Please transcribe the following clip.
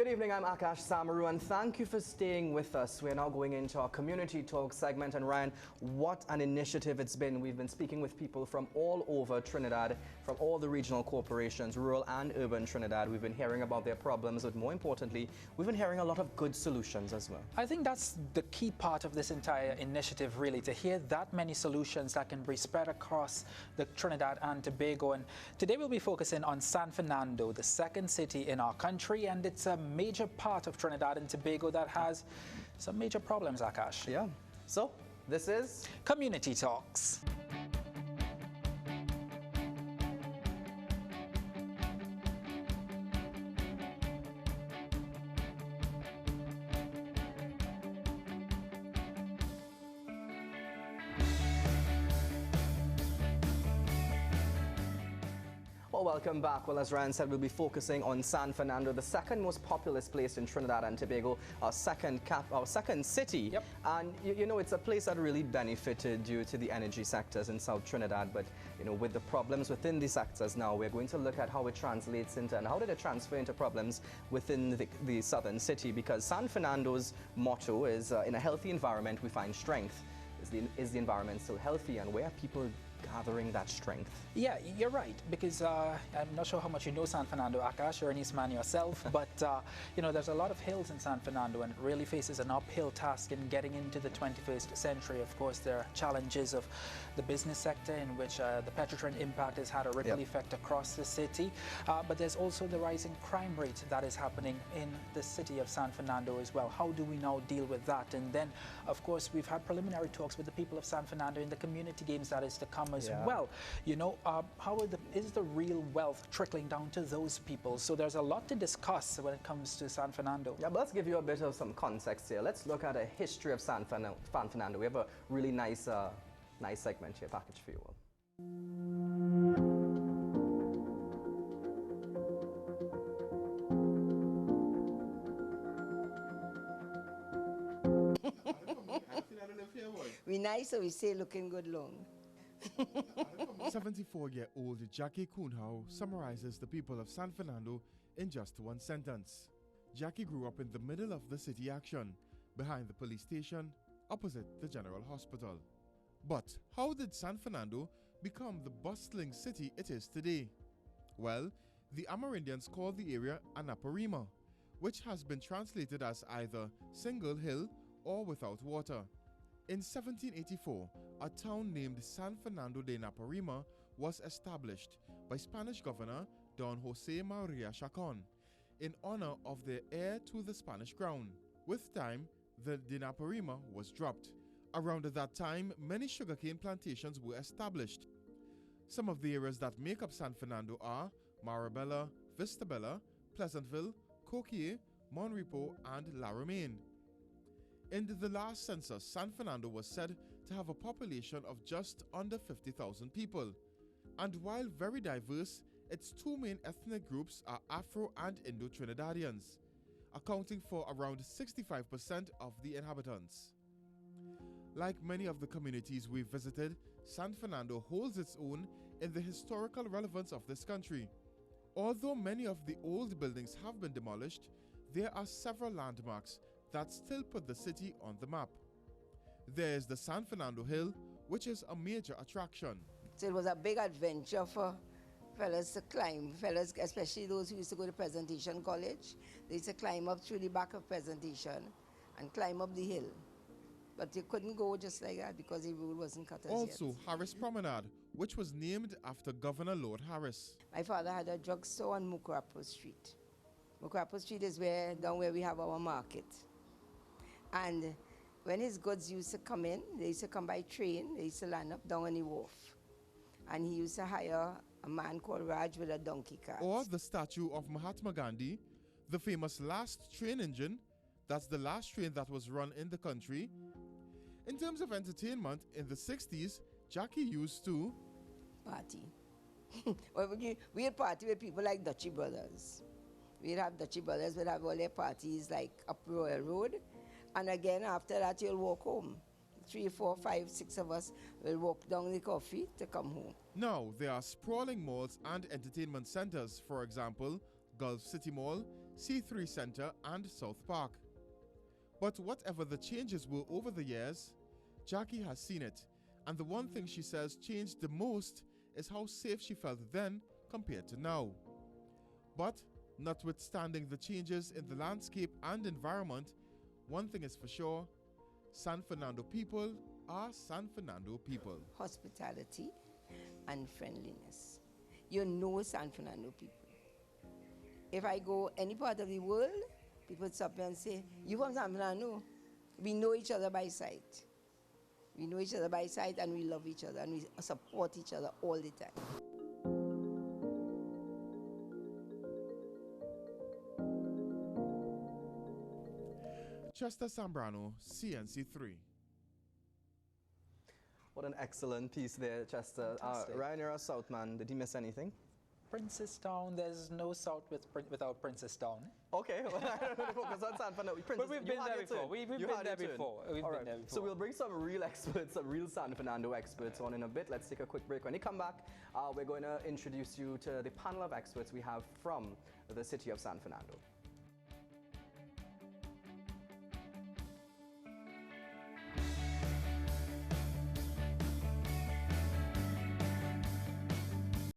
Good evening, I'm Akash Samaru, and thank you for staying with us. We're now going into our community talk segment, and Ryan, what an initiative it's been. We've been speaking with people from all over Trinidad, from all the regional corporations, rural and urban Trinidad. We've been hearing about their problems, but more importantly, we've been hearing a lot of good solutions as well. I think that's the key part of this entire initiative, really, to hear that many solutions that can be spread across the Trinidad and Tobago. And today we'll be focusing on San Fernando, the second city in our country, and it's a major part of Trinidad and Tobago that has some major problems, Akash. Yeah. So, this is Community Talks. Well, welcome back. Well, as Ryan said, we'll be focusing on San Fernando, the second most populous place in Trinidad and Tobago, our second city. Yep. And you know, it's a place that really benefited due to the energy sectors in South Trinidad. But you know, with the problems within the sectors now, we're going to look at how it translates into and how did it transfer into problems within the southern city. Because San Fernando's motto is, in a healthy environment, we find strength. Is the environment still healthy, and where are people gathering that strength? Yeah, you're right, because I'm not sure how much you know San Fernando, Akash, you're an Eastman yourself, but you know, there's a lot of hills in San Fernando, and it really faces an uphill task in getting into the 21st century. Of course, there are challenges of the business sector in which the petrotrin impact has had a ripple effect across the city, but there's also the rising crime rate that is happening in the city of San Fernando as well. How do we now deal with that? And then, of course, we've had preliminary talks with the people of San Fernando in the community games that is to come as well. You know, is the real wealth trickling down to those people? So there's a lot to discuss when it comes to San Fernando. Yeah, but let's give you a bit of some context here. Let's look at a history of San Fernando. We have a really nice segment here packaged for you all. We nice, so we say looking good long. 74-year-old Jackie Kunhau summarizes the people of San Fernando in just one sentence. Jackie grew up in the middle of the city action, behind the police station, opposite the General Hospital. But how did San Fernando become the bustling city it is today? Well, the Amerindians call the area Anaparima, which has been translated as either single hill or without water. In 1784, a town named San Fernando de Naparima was established by Spanish governor Don Jose Maria Chacon in honor of the heir to the Spanish crown. With time, the de Naparima was dropped. Around that time, many sugarcane plantations were established. Some of the areas that make up San Fernando are Marabella, Vistabella, Pleasantville, Coquille, Monrepo, and La Romaine. In the last census, San Fernando was said to have a population of just under 50,000 people. And while very diverse, its two main ethnic groups are Afro and Indo-Trinidadians, accounting for around 65% of the inhabitants. Like many of the communities we've visited, San Fernando holds its own in the historical relevance of this country. Although many of the old buildings have been demolished, there are several landmarks that still put the city on the map. There is the San Fernando Hill, which is a major attraction. So it was a big adventure for fellas to climb, especially those who used to go to Presentation College. They used to climb up through the back of Presentation and climb up the hill. But you couldn't go just like that because the road wasn't cut as Also, yet. Harris Promenade, which was named after Governor Lord Harris. My father had a drugstore on Mukrapo Street. Mukrapo Street is down where we have our market. And when his goods used to come in, they used to come by train, they used to land up down on the wharf. And he used to hire a man called Raj with a donkey cart. Or the statue of Mahatma Gandhi, the famous last train engine, that's the last train that was run in the country. In terms of entertainment, in the 60s, Jackie used to party. We'd party with people like Dutchy Brothers. We'd have Dutchy Brothers, we'd have all their parties like up Royal Road. And again, after that, you'll walk home. 3, 4, 5, 6 of us will walk down the coffee to come home. Now, there are sprawling malls and entertainment centers. For example, Gulf City Mall, C3 Center and South Park. But whatever the changes were over the years, Jackie has seen it, and the one thing she says changed the most is how safe she felt then compared to now. But notwithstanding the changes in the landscape and environment, one thing is for sure, San Fernando people are San Fernando people. Hospitality and friendliness. You know San Fernando people. If I go any part of the world, people stop me and say, "You from San Fernando?" We know each other by sight. We know each other by sight, and we love each other and we support each other all the time. Chester Sambrano, CNC3. What an excellent piece there, Chester. Ryan, you're a South man. Did he miss anything? Princestown, there's no South without Princestown. Okay, well, I don't know, focus on San Fernando. But we've been there before. We've been there before. So we'll bring some real experts, some real San Fernando experts on in a bit. Let's take a quick break. When they come back, we're going to introduce you to the panel of experts we have from the city of San Fernando.